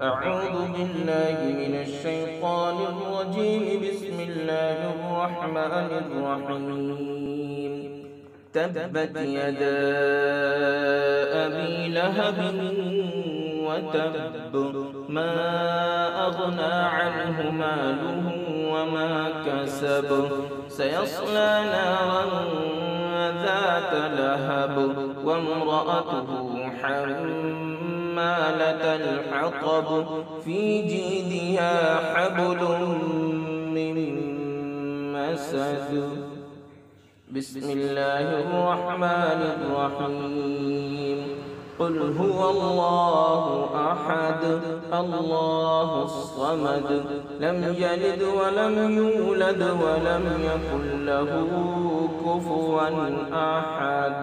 أعوذ بالله من الشيطان الرجيم. بسم الله الرحمن الرحيم. تبت يدا أبي لهب وتب، ما أغنى عنه ماله وما كسب، سيصلى نارا ذات لهب وامرأته حمالة الحطب في جيدها حبل من مسد. بسم الله الرحمن الرحيم. قل هو الله أحد الله الصمد، لم يلد ولم يولد ولم يكن له كفوا أحد.